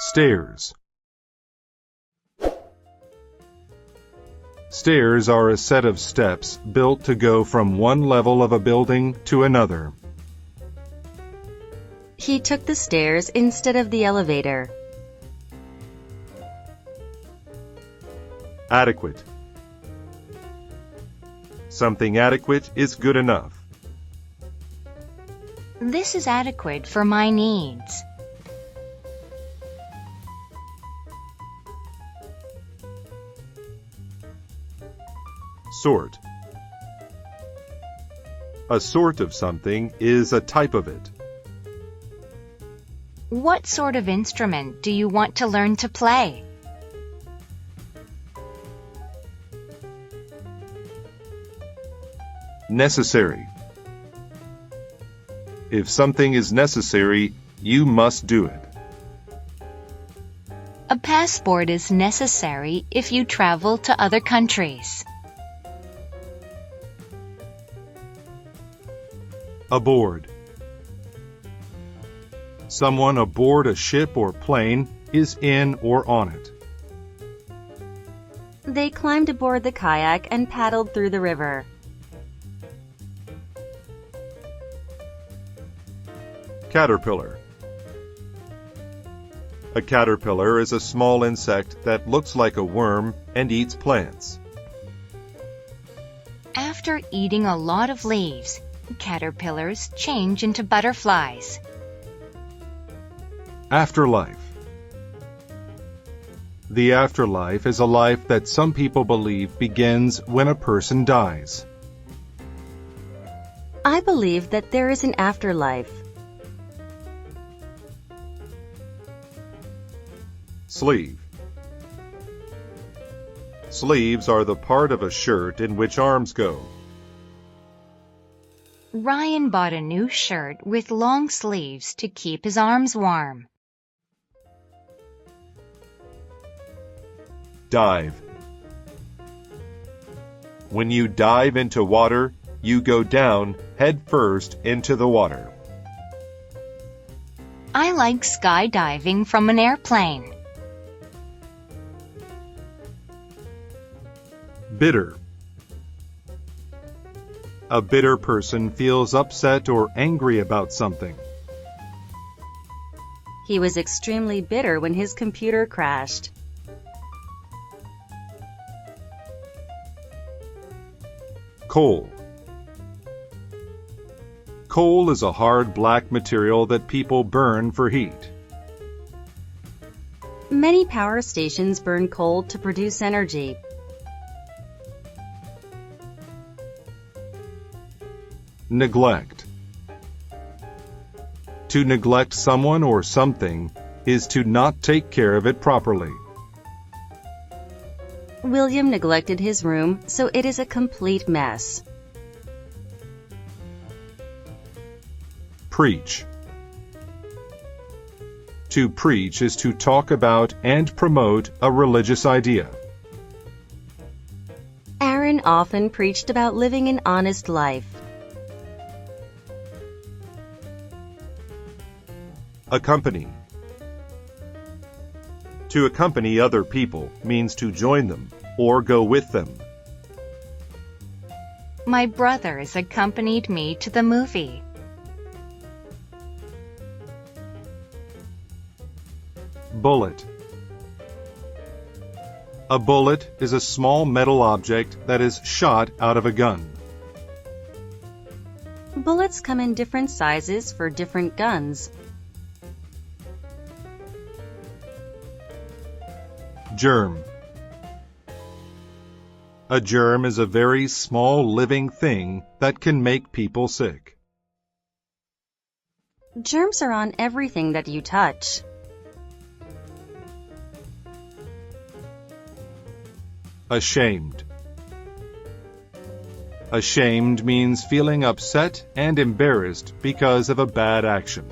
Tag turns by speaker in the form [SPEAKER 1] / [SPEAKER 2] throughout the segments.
[SPEAKER 1] Stairs. Stairs are a set of steps built to go from one level of a building to another.
[SPEAKER 2] He took the stairs instead of the elevator.
[SPEAKER 1] Adequate. Something adequate is good enough.
[SPEAKER 3] This is adequate for my needs.
[SPEAKER 1] Sort. A sort of something is a type of it.
[SPEAKER 3] What sort of instrument do you want to learn to play?
[SPEAKER 1] Necessary. If something is necessary, you must do it.
[SPEAKER 3] A passport is necessary if you travel to other countries.
[SPEAKER 1] Aboard. Someone aboard a ship or plane is in or on it.
[SPEAKER 2] They climbed aboard the kayak and paddled through the river.
[SPEAKER 1] Caterpillar. A caterpillar is a small insect that looks like a worm and eats plants.
[SPEAKER 3] After eating a lot of leaves, caterpillars change into butterflies.
[SPEAKER 1] Afterlife. The afterlife is a life that some people believe begins when a person dies.
[SPEAKER 2] I believe that there is an afterlife.
[SPEAKER 1] Sleeve. Sleeves are the part of a shirt in which arms go.
[SPEAKER 3] Ryan bought a new shirt with long sleeves to keep his arms warm.
[SPEAKER 1] Dive. When you dive into water, you go down head first into the water.
[SPEAKER 3] I like skydiving from an airplane.
[SPEAKER 1] Bitter. A bitter person feels upset or angry about something.
[SPEAKER 2] He was extremely bitter when his computer crashed.
[SPEAKER 1] Coal. Coal is a hard black material that people burn for heat.
[SPEAKER 2] Many power stations burn coal to produce energy.
[SPEAKER 1] Neglect. To neglect someone or something is to not take care of it properly.
[SPEAKER 2] William neglected his room, so it is a complete mess.
[SPEAKER 1] Preach. To preach is to talk about and promote a religious idea.
[SPEAKER 2] Aaron often preached about living an honest life.
[SPEAKER 1] Accompany. To accompany other people means to join them or go with them.
[SPEAKER 3] My brothers accompanied me to the movie.
[SPEAKER 1] Bullet. A bullet is a small metal object that is shot out of a gun.
[SPEAKER 2] Bullets come in different sizes for different guns.
[SPEAKER 1] Germ. A germ is a very small living thing that can make people sick.
[SPEAKER 2] Germs are on everything that you touch.
[SPEAKER 1] Ashamed. Ashamed means feeling upset and embarrassed because of a bad action.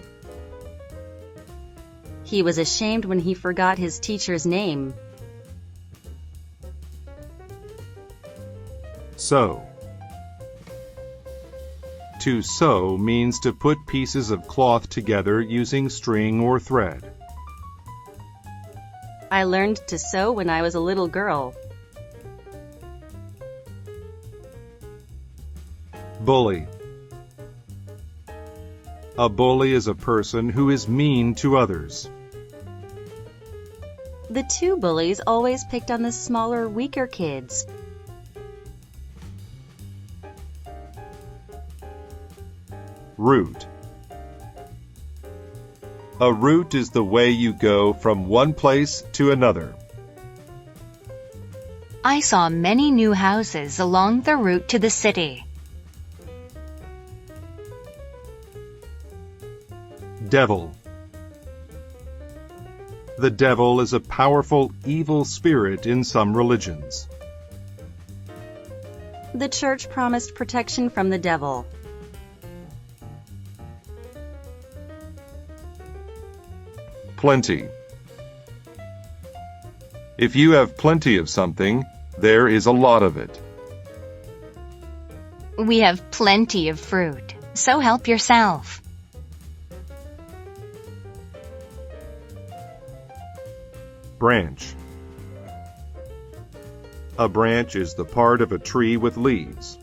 [SPEAKER 2] He was ashamed when he forgot his teacher's name.
[SPEAKER 1] Sew. To sew means to put pieces of cloth together using string or thread.
[SPEAKER 2] I learned to sew when I was a little girl.
[SPEAKER 1] Bully. A bully is a person who is mean to others.
[SPEAKER 2] The two bullies always picked on the smaller, weaker kids.
[SPEAKER 1] Route. A route is the way you go from one place to another.
[SPEAKER 3] I saw many new houses along the route to the city.
[SPEAKER 1] Devil. The devil is a powerful, evil spirit in some religions.
[SPEAKER 2] The church promised protection from the devil.
[SPEAKER 1] Plenty. If you have plenty of something, there is a lot of it.
[SPEAKER 3] We have plenty of fruit, so help yourself.
[SPEAKER 1] Branch. A branch is the part of a tree with leaves.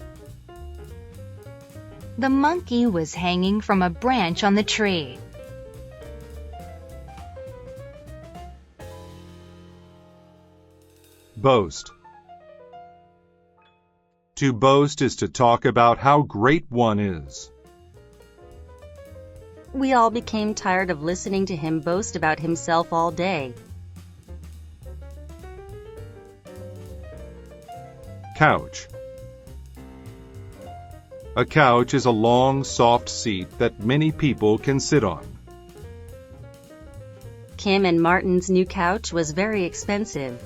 [SPEAKER 3] The monkey was hanging from a branch on the tree.
[SPEAKER 1] Boast. To boast is to talk about how great one is.
[SPEAKER 2] We all became tired of listening to him boast about himself all day.
[SPEAKER 1] Couch. A couch is a long, soft seat that many people can sit on.
[SPEAKER 2] Kim and Martin's new couch was very expensive.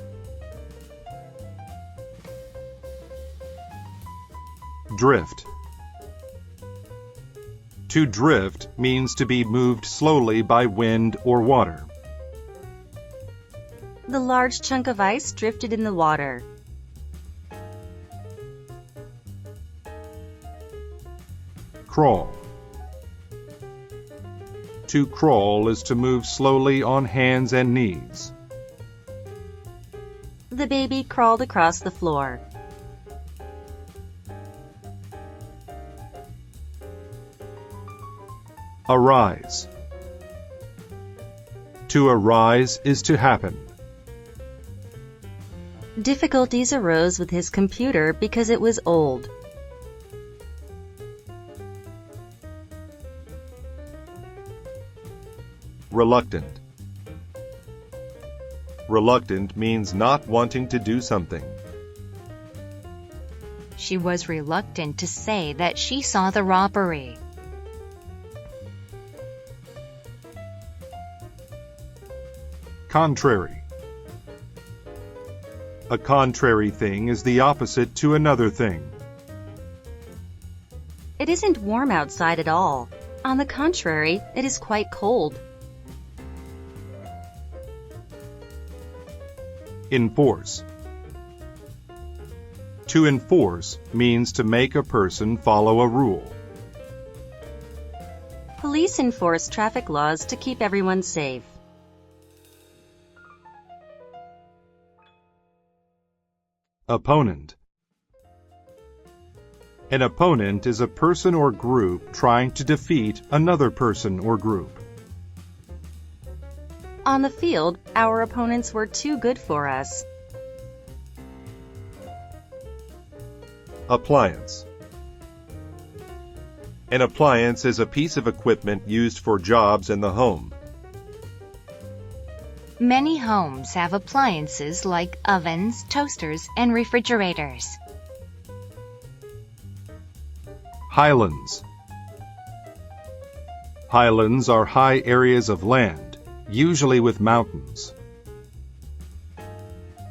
[SPEAKER 1] Drift. To drift means to be moved slowly by wind or water.
[SPEAKER 2] The large chunk of ice drifted in the water.
[SPEAKER 1] Crawl. To crawl is to move slowly on hands and knees.
[SPEAKER 2] The baby crawled across the floor.
[SPEAKER 1] Arise. To arise is to happen.
[SPEAKER 2] Difficulties arose with his computer because it was old.
[SPEAKER 1] Reluctant. Reluctant means not wanting to do something.
[SPEAKER 3] She was reluctant to say that she saw the robbery.
[SPEAKER 1] Contrary. A contrary thing is the opposite to another thing.
[SPEAKER 2] It isn't warm outside at all. On the contrary, it is quite cold.
[SPEAKER 1] Enforce. To enforce means to make a person follow a rule.
[SPEAKER 2] Police enforce traffic laws to keep everyone safe.
[SPEAKER 1] Opponent. An opponent is a person or group trying to defeat another person or group.
[SPEAKER 2] On the field, our opponents were too good for us.
[SPEAKER 1] Appliance. An appliance is a piece of equipment used for jobs in the home.
[SPEAKER 3] Many homes have appliances like ovens, toasters, and refrigerators.
[SPEAKER 1] Highlands. Highlands are high areas of land, usually with mountains.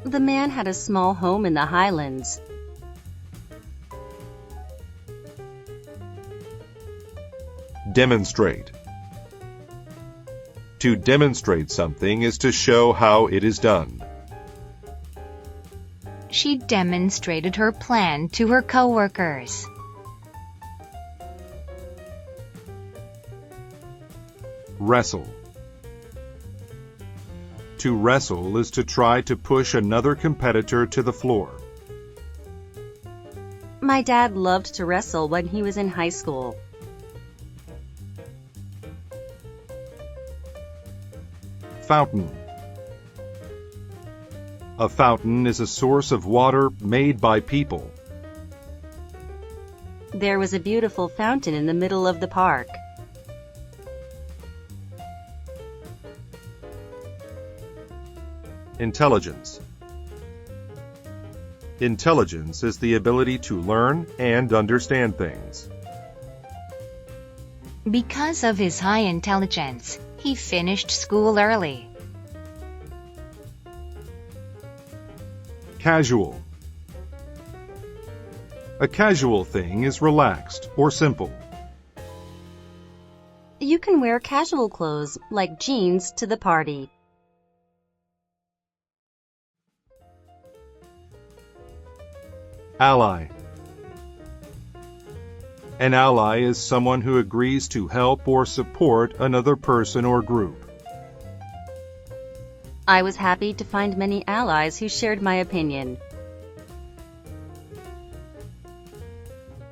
[SPEAKER 2] The man had a small home in the highlands.
[SPEAKER 1] Demonstrate. To demonstrate something is to show how it is done.
[SPEAKER 3] She demonstrated her plan to her coworkers.
[SPEAKER 1] Wrestle. To wrestle is to try to push another competitor to the floor.
[SPEAKER 2] My dad loved to wrestle when he was in high school.
[SPEAKER 1] Fountain. A fountain is a source of water made by people.
[SPEAKER 2] There was a beautiful fountain in the middle of the park.
[SPEAKER 1] Intelligence. Intelligence is the ability to learn and understand things.
[SPEAKER 3] Because of his high intelligence, he finished school early.
[SPEAKER 1] Casual. A casual thing is relaxed or simple.
[SPEAKER 2] You can wear casual clothes, like jeans, to the party.
[SPEAKER 1] Ally. An ally is someone who agrees to help or support another person or group.
[SPEAKER 2] I was happy to find many allies who shared my opinion.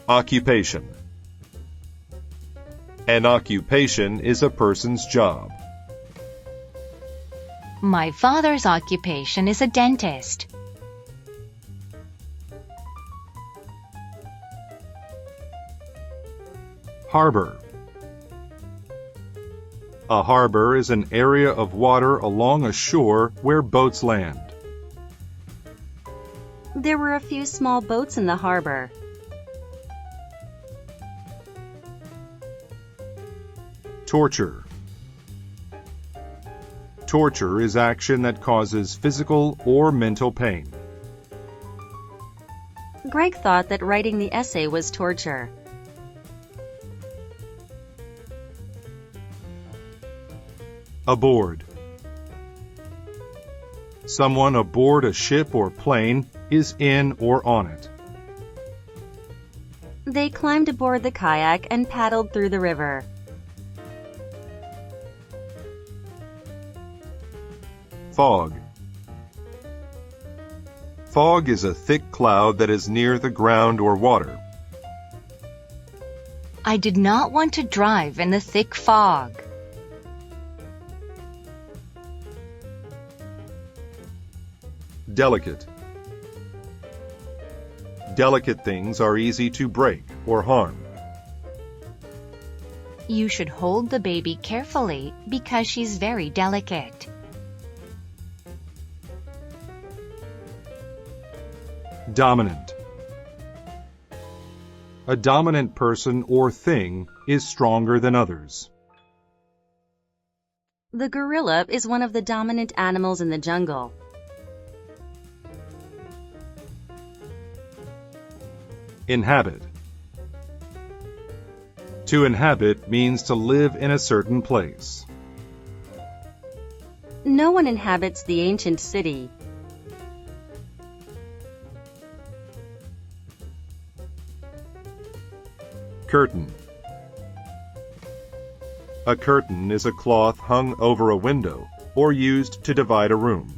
[SPEAKER 1] Occupation. An occupation is a person's job.
[SPEAKER 3] My father's occupation is a dentist.
[SPEAKER 1] Harbor. A harbor is an area of water along a shore where boats land.
[SPEAKER 2] There were a few small boats in the harbor.
[SPEAKER 1] Torture. Torture is action that causes physical or mental pain.
[SPEAKER 2] Greg thought that writing the essay was torture.
[SPEAKER 1] Aboard. Someone aboard a ship or plane is in or on it.
[SPEAKER 2] They climbed aboard the kayak and paddled through the river.
[SPEAKER 1] Fog. Fog is a thick cloud that is near the ground or water.
[SPEAKER 3] I did not want to drive in the thick fog.
[SPEAKER 1] Delicate. Delicate things are easy to break or harm.
[SPEAKER 3] You should hold the baby carefully because she's very delicate.
[SPEAKER 1] Dominant. A dominant person or thing is stronger than others.
[SPEAKER 2] The gorilla is one of the dominant animals in the jungle.
[SPEAKER 1] Inhabit. To inhabit means to live in a certain place.
[SPEAKER 2] No one inhabits the ancient city.
[SPEAKER 1] Curtain. A curtain is a cloth hung over a window or used to divide a room.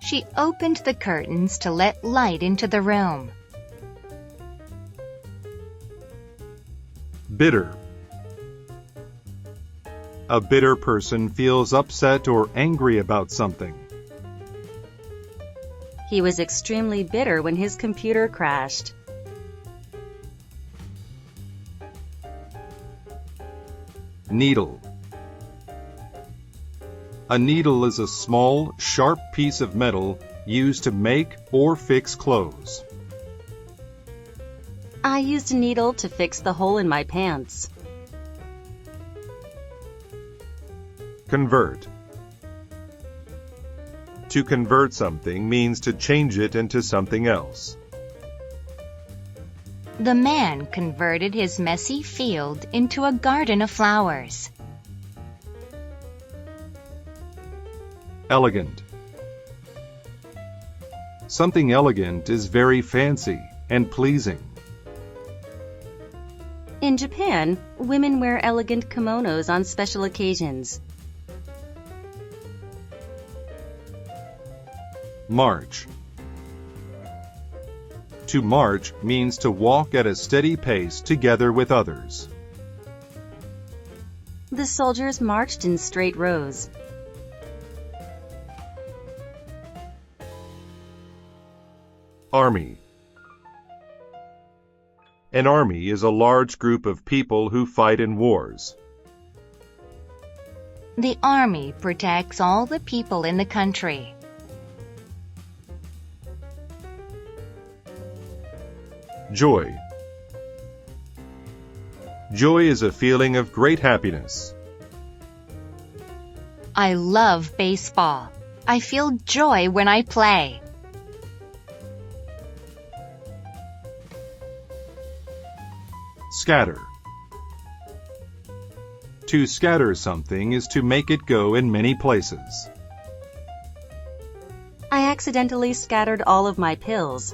[SPEAKER 3] She opened the curtains to let light into the room.
[SPEAKER 1] Bitter. A bitter person feels upset or angry about something.
[SPEAKER 2] He was extremely bitter when his computer crashed.
[SPEAKER 1] Needle. A needle is a small, sharp piece of metal used to make or fix clothes.
[SPEAKER 2] I used a needle to fix the hole in my pants.
[SPEAKER 1] Convert. To convert something means to change it into something else.
[SPEAKER 3] The man converted his messy field into a garden of flowers.
[SPEAKER 1] Elegant. Something elegant is very fancy and pleasing.
[SPEAKER 2] In Japan, women wear elegant kimonos on special occasions.
[SPEAKER 1] March. To march means to walk at a steady pace together with others.
[SPEAKER 2] The soldiers marched in straight rows.
[SPEAKER 1] Army. An army is a large group of people who fight in wars.
[SPEAKER 3] The army protects all the people in the country.
[SPEAKER 1] Joy. Joy is a feeling of great happiness.
[SPEAKER 3] I love baseball. I feel joy when I play.
[SPEAKER 1] Scatter. To scatter something is to make it go in many places.
[SPEAKER 2] I accidentally scattered all of my pills.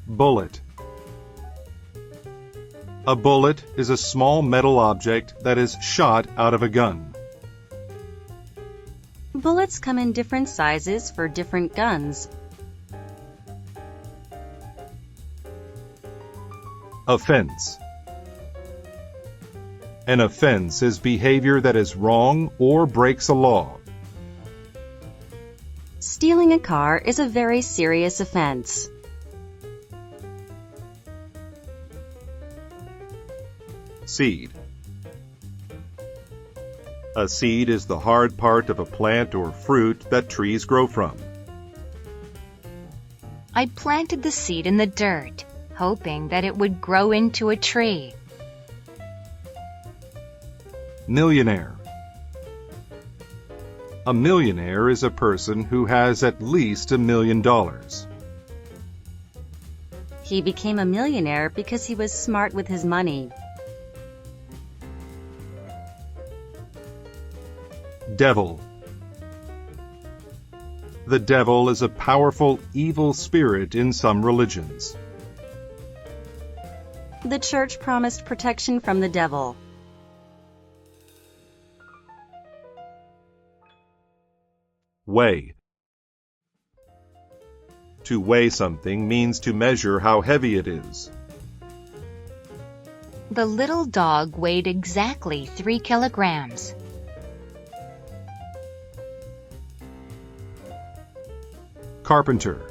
[SPEAKER 1] Bullet. A bullet is a small metal object that is shot out of a gun.
[SPEAKER 2] Bullets come in different sizes for different guns.
[SPEAKER 1] Offense. An offense is behavior that is wrong or breaks a law.
[SPEAKER 2] Stealing a car is a very serious offense.
[SPEAKER 1] Seed. A seed is the hard part of a plant or fruit that trees grow from.
[SPEAKER 3] I planted the seed in the dirt, hoping that it would grow into a tree.
[SPEAKER 1] Millionaire. A millionaire is a person who has at least $1 million.
[SPEAKER 2] He became a millionaire because he was smart with his money.
[SPEAKER 1] Devil. The devil is a powerful evil spirit in some religions.
[SPEAKER 2] The church promised protection from the devil.
[SPEAKER 1] Weigh. To weigh something means to measure how heavy it is.
[SPEAKER 3] The little dog weighed exactly 3 kilograms.
[SPEAKER 1] Carpenter.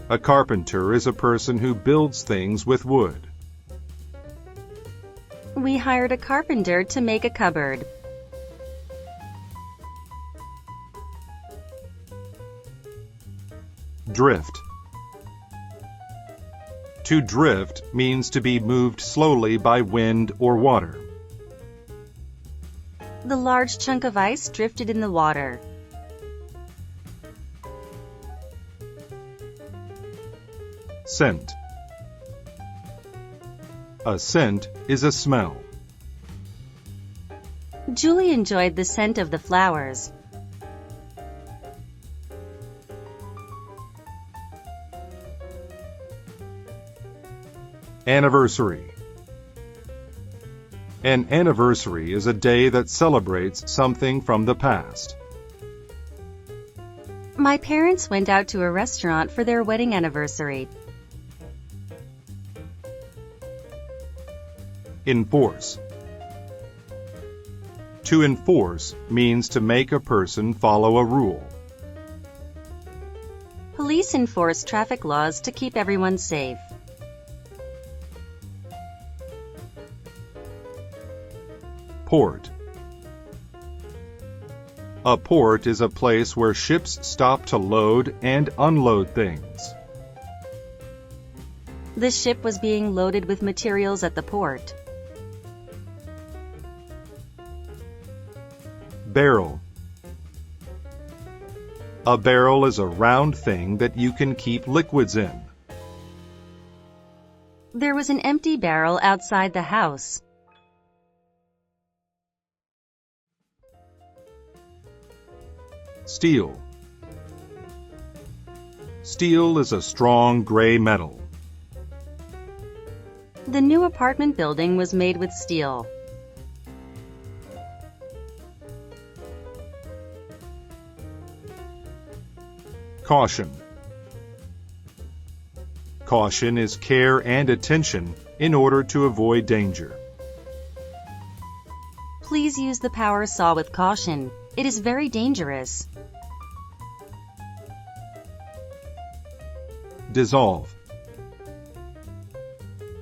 [SPEAKER 1] A carpenter is a person who builds things with wood.
[SPEAKER 2] We hired a carpenter to make a cupboard.
[SPEAKER 1] Drift. To drift means to be moved slowly by wind or water.
[SPEAKER 2] The large chunk of ice drifted in the water.
[SPEAKER 1] Scent. A scent is a smell.
[SPEAKER 2] Julie enjoyed the scent of the flowers.
[SPEAKER 1] Anniversary. An anniversary is a day that celebrates something from the past.
[SPEAKER 2] My parents went out to a restaurant for their wedding anniversary.
[SPEAKER 1] Enforce. To enforce means to make a person follow a rule.
[SPEAKER 2] Police enforce traffic laws to keep everyone safe.
[SPEAKER 1] Port. A port is a place where ships stop to load and unload things.
[SPEAKER 2] The ship was being loaded with materials at the port.
[SPEAKER 1] Barrel. A barrel is a round thing that you can keep liquids in.
[SPEAKER 2] There was an empty barrel outside the house.
[SPEAKER 1] Steel. Steel is a strong gray metal.
[SPEAKER 2] The new apartment building was made with steel.
[SPEAKER 1] Caution. Caution is care and attention in order to avoid danger.
[SPEAKER 2] Please use the power saw with caution. It is very dangerous.
[SPEAKER 1] Dissolve.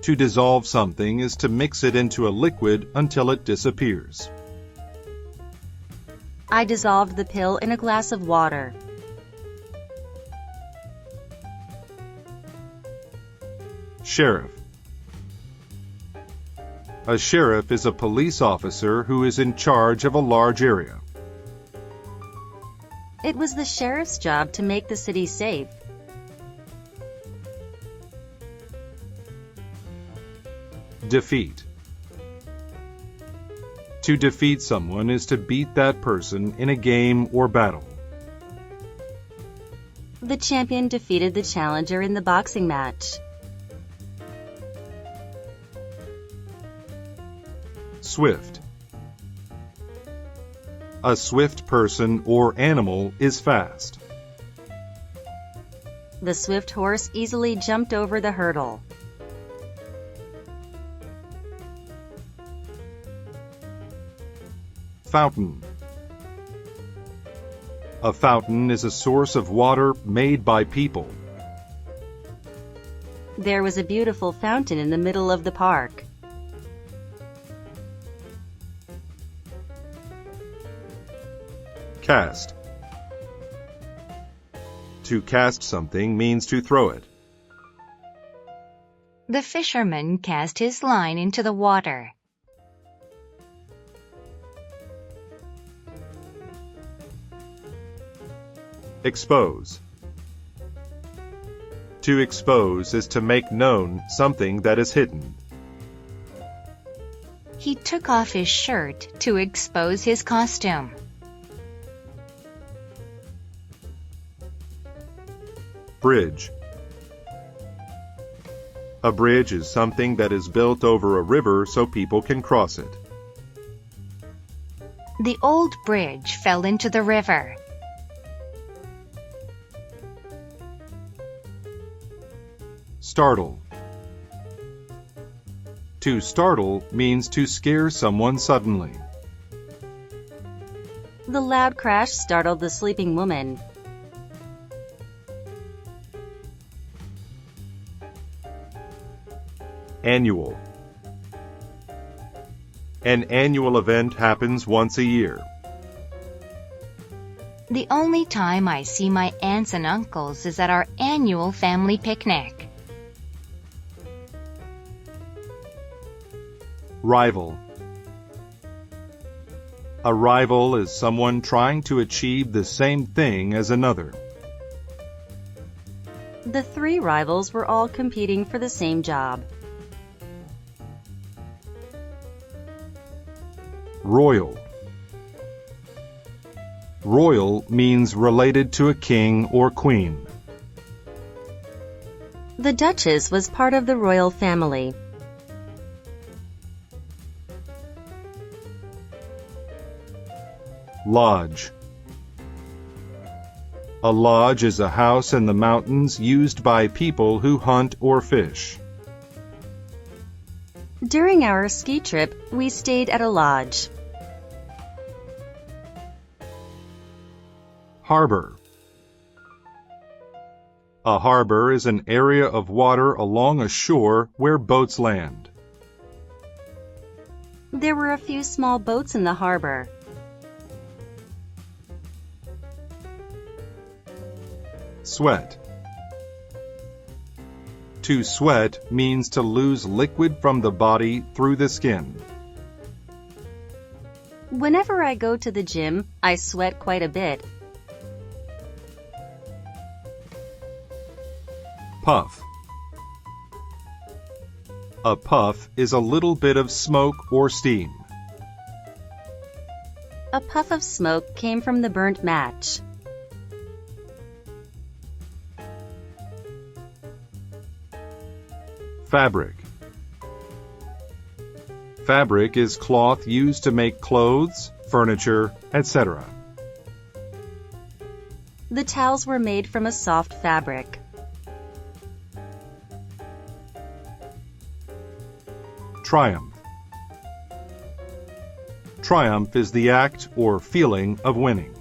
[SPEAKER 1] To dissolve something is to mix it into a liquid until it disappears.
[SPEAKER 2] I dissolved the pill in a glass of water.
[SPEAKER 1] Sheriff. A sheriff is a police officer who is in charge of a large area.
[SPEAKER 2] It was the sheriff's job to make the city safe.
[SPEAKER 1] Defeat. To defeat someone is to beat that person in a game or battle.
[SPEAKER 2] The champion defeated the challenger in the boxing match.
[SPEAKER 1] Swift. A swift person or animal is fast.
[SPEAKER 2] The swift horse easily jumped over the hurdle.
[SPEAKER 1] Fountain. A fountain is a source of water made by people.
[SPEAKER 2] There was a beautiful fountain in the middle of the park.
[SPEAKER 1] Cast. To cast something means to throw it.
[SPEAKER 3] The fisherman cast his line into the water.
[SPEAKER 1] Expose. To expose is to make known something that is hidden.
[SPEAKER 3] He took off his shirt to expose his costume.
[SPEAKER 1] Bridge. A bridge is something that is built over a river so people can cross it.
[SPEAKER 3] The old bridge fell into the river.
[SPEAKER 1] Startle. To startle means to scare someone suddenly.
[SPEAKER 2] The loud crash startled the sleeping woman.
[SPEAKER 1] Annual. An annual event happens once a year.
[SPEAKER 3] The only time I see my aunts and uncles is at our annual family picnic.
[SPEAKER 1] Rival. A rival is someone trying to achieve the same thing as another.
[SPEAKER 2] The three rivals were all competing for the same job.
[SPEAKER 1] Royal. Royal means related to a king or queen.
[SPEAKER 2] The Duchess was part of the royal family.
[SPEAKER 1] Lodge. A lodge is a house in the mountains used by people who hunt or fish.
[SPEAKER 2] During our ski trip, we stayed at a lodge.
[SPEAKER 1] Harbor. A harbor is an area of water along a shore where boats land.
[SPEAKER 2] There were a few small boats in the harbor.
[SPEAKER 1] Sweat. To sweat means to lose liquid from the body through the skin.
[SPEAKER 2] Whenever I go to the gym, I sweat quite a bit.
[SPEAKER 1] Puff. A puff is a little bit of smoke or steam.
[SPEAKER 2] A puff of smoke came from the burnt match.
[SPEAKER 1] Fabric. Fabric is cloth used to make clothes, furniture, etc.
[SPEAKER 2] The towels were made from a soft fabric.
[SPEAKER 1] Triumph. Triumph is the act or feeling of winning.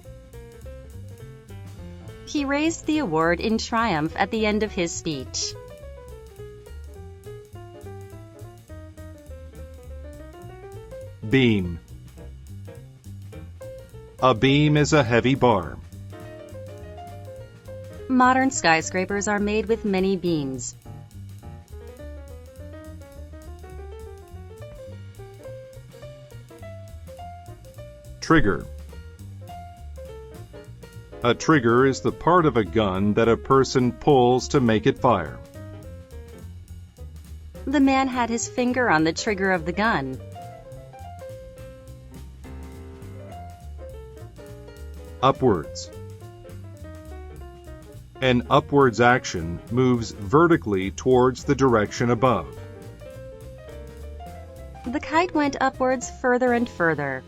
[SPEAKER 2] He raised the award in triumph at the end of his speech.
[SPEAKER 1] Beam. A beam is a heavy bar.
[SPEAKER 2] Modern skyscrapers are made with many beams.
[SPEAKER 1] Trigger. A trigger is the part of a gun that a person pulls to make it fire.
[SPEAKER 2] The man had his finger on the trigger of the gun.
[SPEAKER 1] Upwards. An upwards action moves vertically towards the direction above.
[SPEAKER 2] The kite went upwards further and further.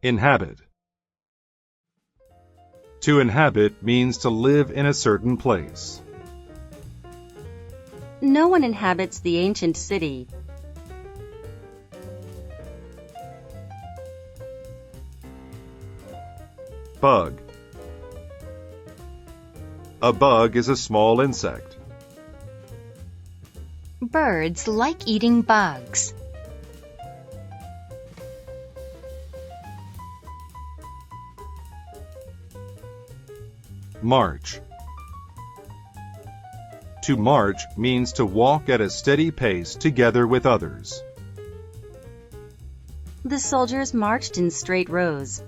[SPEAKER 1] Inhabit. To inhabit means to live in a certain place.
[SPEAKER 2] No one inhabits the ancient city.
[SPEAKER 1] Bug. A bug is a small insect.
[SPEAKER 3] Birds like eating bugs.
[SPEAKER 1] March. To march means to walk at a steady pace together with others.
[SPEAKER 2] The soldiers marched in straight rows.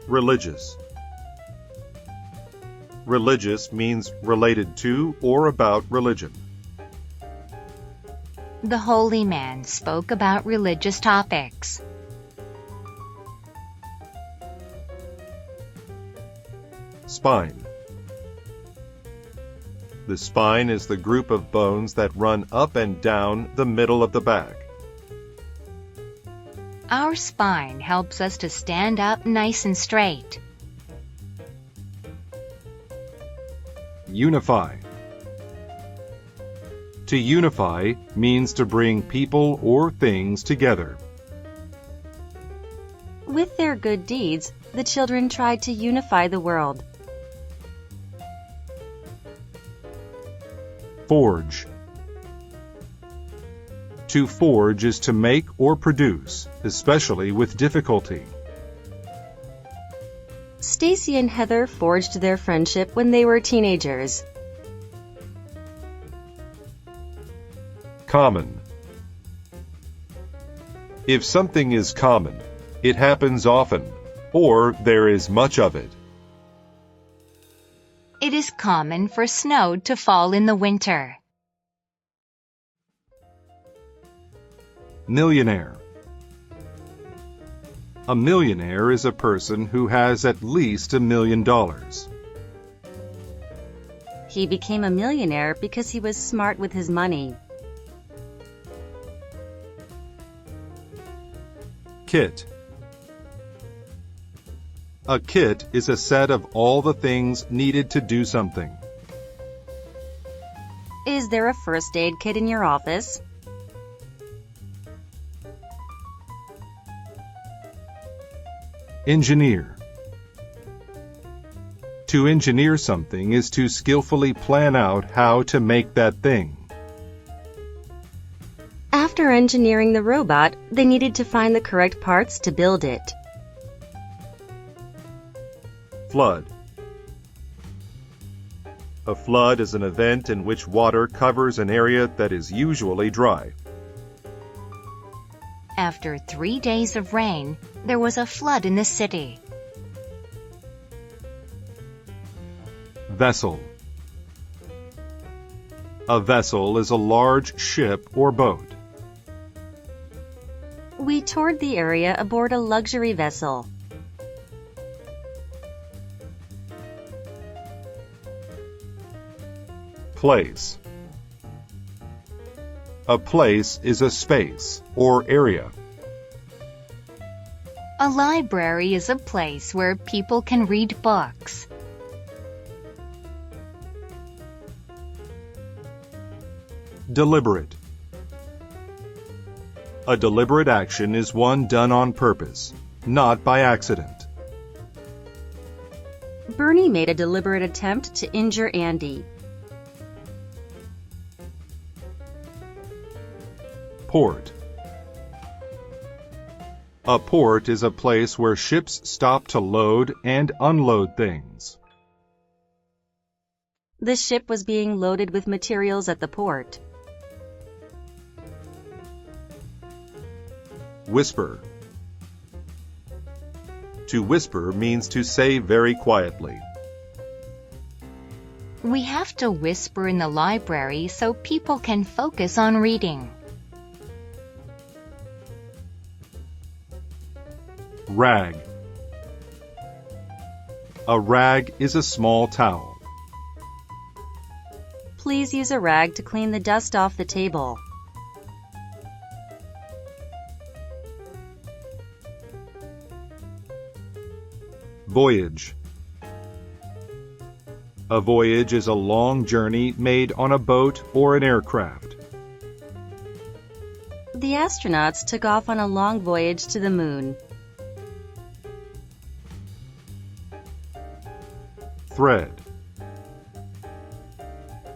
[SPEAKER 1] Religious. Religious means related to or about religion.
[SPEAKER 3] The holy man spoke about religious topics.
[SPEAKER 1] Spine. The spine is the group of bones that run up and down the middle of the back.
[SPEAKER 3] Our spine helps us to stand up nice and straight.
[SPEAKER 1] Unify. To unify means to bring people or things together.
[SPEAKER 2] With their good deeds, the children tried to unify the world.
[SPEAKER 1] Forge. To forge is to make or produce, especially with difficulty.
[SPEAKER 2] Stacy and Heather forged their friendship when they were teenagers.
[SPEAKER 1] Common. If something is common, it happens often, or there is much of it.
[SPEAKER 3] It is common for snow to fall in the winter.
[SPEAKER 1] Millionaire. A millionaire is a person who has at least $1 million.
[SPEAKER 2] He became a millionaire because he was smart with his money.
[SPEAKER 1] Kit. A kit is a set of all the things needed to do something.
[SPEAKER 2] Is there a first aid kit in your office?
[SPEAKER 1] Engineer. To engineer something is to skillfully plan out how to make that thing.
[SPEAKER 2] After engineering the robot, they needed to find the correct parts to build it.
[SPEAKER 1] Flood. A flood is an event in which water covers an area that is usually dry.
[SPEAKER 3] After 3 days of rain, there was a flood in the city.
[SPEAKER 1] Vessel. A vessel is a large ship or boat.
[SPEAKER 2] We toured the area aboard a luxury vessel.
[SPEAKER 1] Place. A place is a space or area.
[SPEAKER 3] A library is a place where people can read books.
[SPEAKER 1] Deliberate. A deliberate action is one done on purpose, not by accident.
[SPEAKER 2] Bernie made a deliberate attempt to injure Andy.
[SPEAKER 1] Port. A port is a place where ships stop to load and unload things.
[SPEAKER 2] The ship was being loaded with materials at the port.
[SPEAKER 1] Whisper. To whisper means to say very quietly.
[SPEAKER 3] We have to whisper in the library so people can focus on reading.
[SPEAKER 1] Rag. A rag is a small towel.
[SPEAKER 2] Please use a rag to clean the dust off the table.
[SPEAKER 1] Voyage. A voyage is a long journey made on a boat or an aircraft.
[SPEAKER 2] The astronauts took off on a long voyage to the moon.
[SPEAKER 1] Thread.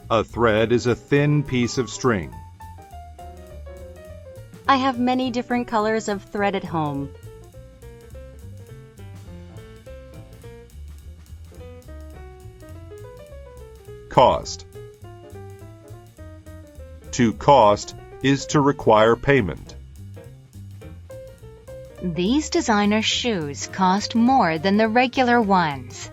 [SPEAKER 1] A thread is a thin piece of string.
[SPEAKER 2] I have many different colors of thread at home.
[SPEAKER 1] Cost. To cost is to require payment.
[SPEAKER 3] These designer shoes cost more than the regular ones.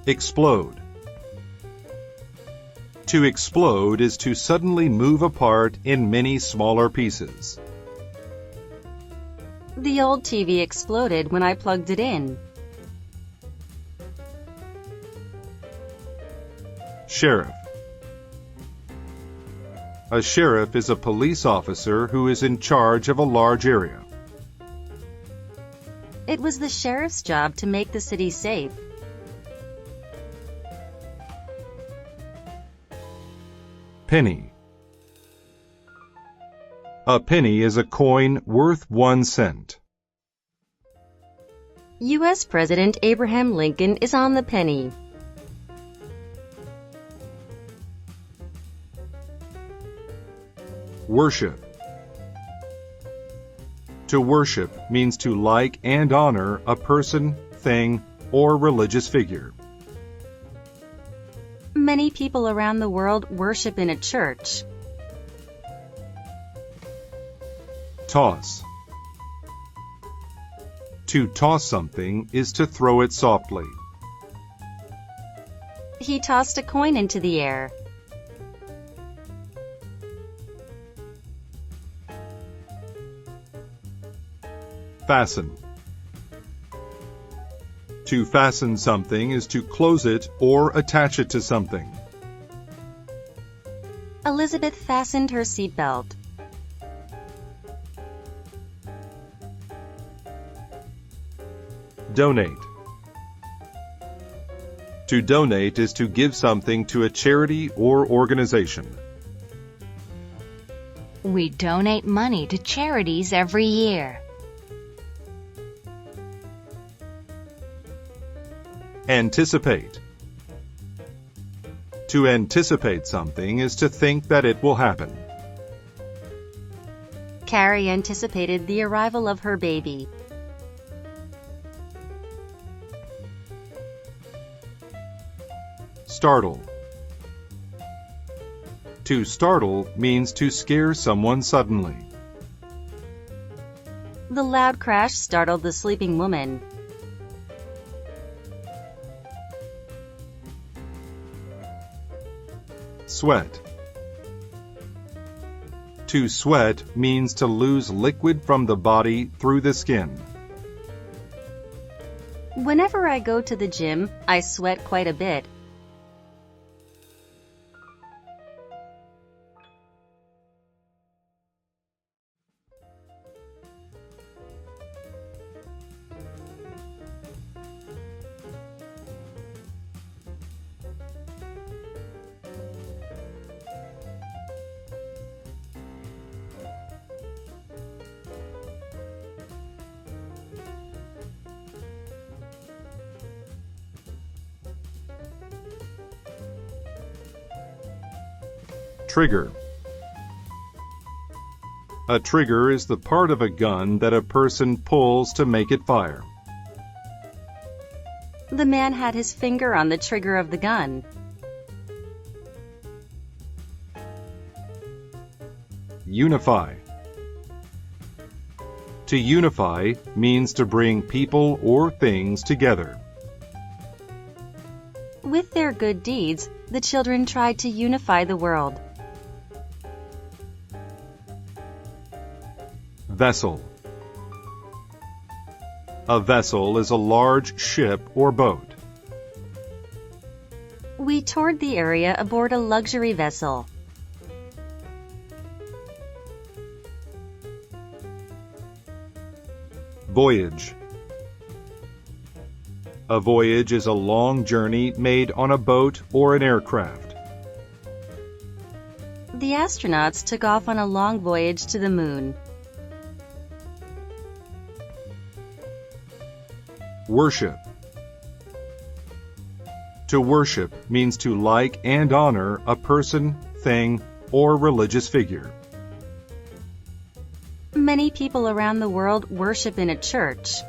[SPEAKER 1] Explode. To explode is to suddenly move apart in many smaller pieces.
[SPEAKER 2] The old TV exploded when I plugged it in.
[SPEAKER 1] Sheriff. A sheriff is a police officer who is in charge of a large area.
[SPEAKER 2] It was the sheriff's job to make the city safe.
[SPEAKER 1] Penny. A penny is a coin worth 1 cent.
[SPEAKER 2] U.S. President Abraham Lincoln is on the penny.
[SPEAKER 1] Worship. To worship means to like and honor a person, thing, or religious figure.
[SPEAKER 2] Many people around the world worship in a church.
[SPEAKER 1] Toss. To toss something is to throw it softly.
[SPEAKER 2] He tossed a coin into the air.
[SPEAKER 1] Fasten. To fasten something is to close it or attach it to something.
[SPEAKER 2] Elizabeth fastened her seatbelt.
[SPEAKER 1] Donate. To donate is to give something to a charity or organization.
[SPEAKER 3] We donate money to charities every year.
[SPEAKER 1] Anticipate. To anticipate something is to think that it will happen.
[SPEAKER 2] Carrie anticipated the arrival of her baby.
[SPEAKER 1] Startle. To startle means to scare someone suddenly.
[SPEAKER 2] The loud crash startled the sleeping woman.
[SPEAKER 1] Sweat. To sweat means to lose liquid from the body through the skin.
[SPEAKER 2] Whenever I go to the gym, I sweat quite a bit.
[SPEAKER 1] Trigger. A trigger is the part of a gun that a person pulls to make it fire.
[SPEAKER 2] The man had his finger on the trigger of the gun.
[SPEAKER 1] Unify. To unify means to bring people or things together.
[SPEAKER 2] With their good deeds, the children tried to unify the world.
[SPEAKER 1] Vessel. A vessel is a large ship or boat.
[SPEAKER 2] We toured the area aboard a luxury vessel.
[SPEAKER 1] Voyage. A voyage is a long journey made on a boat or an aircraft.
[SPEAKER 2] The astronauts took off on a long voyage to the moon.
[SPEAKER 1] Worship. To worship means to like and honor a person, thing, or religious figure.
[SPEAKER 2] Many people around the world worship in a church.